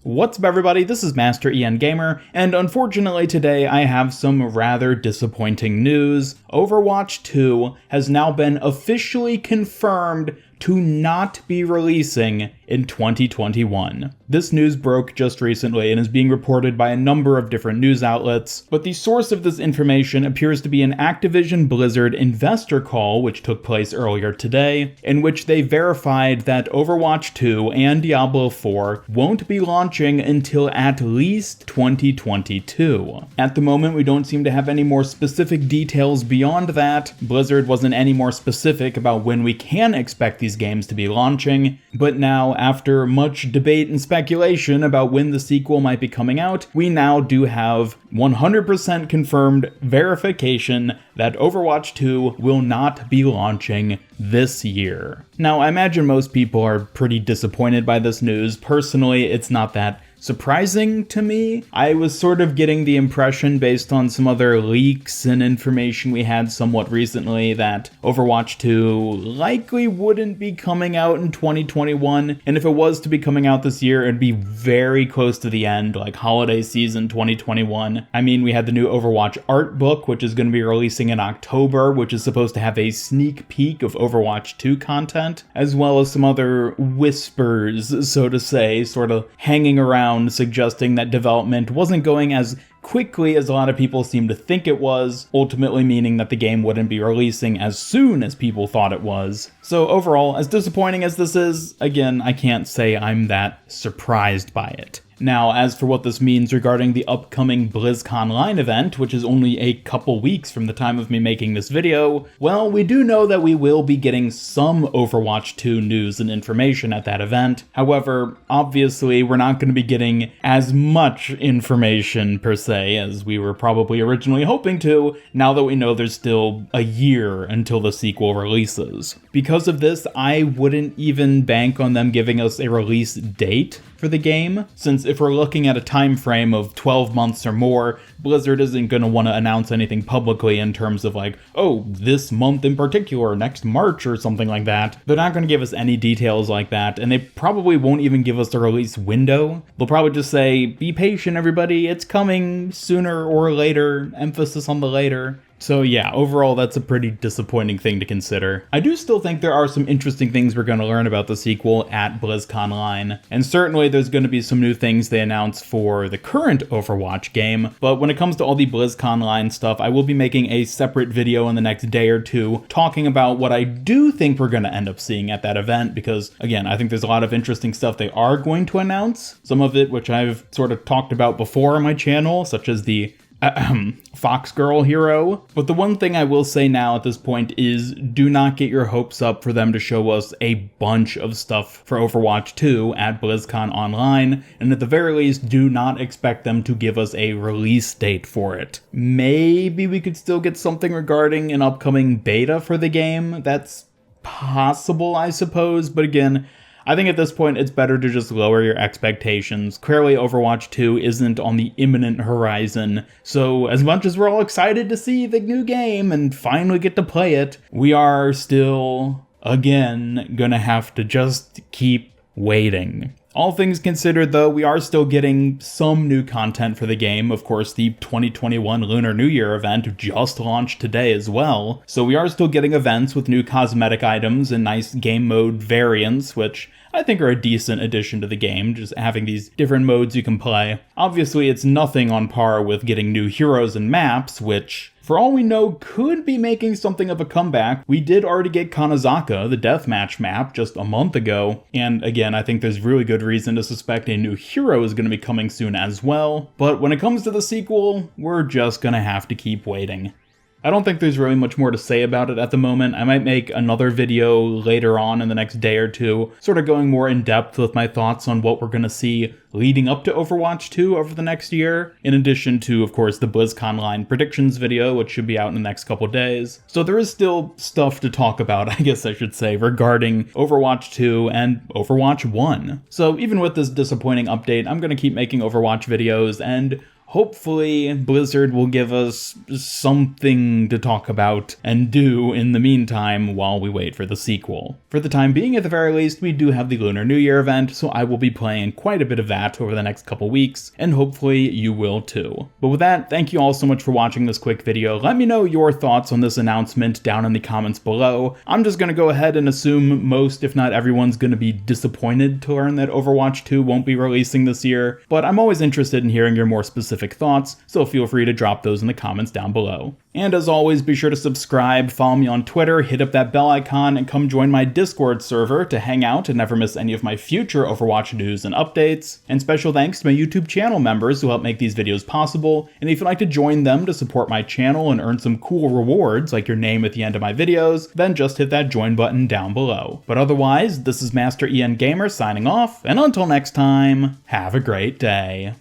What's up everybody, this is Master EN Gamer, and unfortunately today I have some rather disappointing news. Overwatch 2 has now been officially confirmed to not be releasing in 2021. This news broke just recently and is being reported by a number of different news outlets, but the source of this information appears to be an Activision Blizzard investor call which took place earlier today, in which they verified that Overwatch 2 and Diablo 4 won't be launching until at least 2022. At the moment, we don't seem to have any more specific details beyond that. Blizzard wasn't any more specific about when we can expect these games to be launching, but now, after much debate and speculation about when the sequel might be coming out, we now do have 100% confirmed verification that Overwatch 2 will not be launching this year. Now, I imagine most people are pretty disappointed by this news. Personally, it's not that surprising to me. I was sort of getting the impression, based on some other leaks and information we had somewhat recently, that Overwatch 2 likely wouldn't be coming out in 2021, and if it was to be coming out this year, it'd be very close to the end, like holiday season 2021. I mean, we had the new Overwatch art book, which is going to be releasing in October, which is supposed to have a sneak peek of Overwatch 2 content, as well as some other whispers, so to say, sort of hanging around, suggesting that development wasn't going as quickly as a lot of people seem to think it was, ultimately meaning that the game wouldn't be releasing as soon as people thought it was. So overall, as disappointing as this is, again, I can't say I'm that surprised by it. Now, as for what this means regarding the upcoming BlizzConline event, which is only a couple weeks from the time of me making this video, well, we do know that we will be getting some Overwatch 2 news and information at that event. However, obviously, we're not going to be getting as much information per se as we were probably originally hoping to, now that we know there's still a year until the sequel releases. Because of this, I wouldn't even bank on them giving us a release date for the game, since if we're looking at a time frame of 12 months or more, Blizzard isn't going to want to announce anything publicly in terms of like, oh, this month in particular, next March or something like that. They're not going to give us any details like that, and they probably won't even give us the release window. They'll probably just say, be patient everybody, it's coming sooner or later, emphasis on the later. So yeah, overall that's a pretty disappointing thing to consider. I do still think there are some interesting things we're going to learn about the sequel at BlizzConline, and certainly there's going to be some new things they announce for the current Overwatch game, but when it comes to all the BlizzConline stuff, I will be making a separate video in the next day or two talking about what I do think we're going to end up seeing at that event, because again, I think there's a lot of interesting stuff they are going to announce, some of it which I've sort of talked about before on my channel, such as the Fox Girl hero. But the one thing I will say now at this point is do not get your hopes up for them to show us a bunch of stuff for Overwatch 2 at BlizzCon Online, and at the very least, do not expect them to give us a release date for it. Maybe we could still get something regarding an upcoming beta for the game. That's possible, I suppose, but again, I think at this point it's better to just lower your expectations. Clearly Overwatch 2 isn't on the imminent horizon, so as much as we're all excited to see the new game and finally get to play it, we are still, again, gonna have to just keep waiting. All things considered, though, we are still getting some new content for the game. Of course, the 2021 Lunar New Year event just launched today as well. So we are still getting events with new cosmetic items and nice game mode variants, which I think are a decent addition to the game, just having these different modes you can play. Obviously, it's nothing on par with getting new heroes and maps, which, for all we know, could be making something of a comeback. We did already get Kanezaka, the deathmatch map, just a month ago, and again, I think there's really good reason to suspect a new hero is going to be coming soon as well. But when it comes to the sequel, we're just going to have to keep waiting. I don't think there's really much more to say about it at the moment. I might make another video later on in the next day or two, sort of going more in depth with my thoughts on what we're going to see leading up to Overwatch 2 over the next year, in addition to, of course, the BlizzConline predictions video, which should be out in the next couple days. So there is still stuff to talk about, I guess I should say, regarding Overwatch 2 and Overwatch 1. So even with this disappointing update, I'm going to keep making Overwatch videos, and hopefully Blizzard will give us something to talk about and do in the meantime while we wait for the sequel. For the time being, at the very least, we do have the Lunar New Year event, so I will be playing quite a bit of that over the next couple weeks, and hopefully you will too. But with that, thank you all so much for watching this quick video. Let me know your thoughts on this announcement down in the comments below. I'm just gonna go ahead and assume most, if not everyone's gonna be disappointed to learn that Overwatch 2 won't be releasing this year, but I'm always interested in hearing your more specific thoughts, so feel free to drop those in the comments down below. And as always, be sure to subscribe, follow me on Twitter, hit up that bell icon, and come join my Discord server to hang out and never miss any of my future Overwatch news and updates. And special thanks to my YouTube channel members who help make these videos possible, and if you'd like to join them to support my channel and earn some cool rewards like your name at the end of my videos, then just hit that join button down below. But otherwise, this is Master EN Gamer signing off, and until next time, have a great day.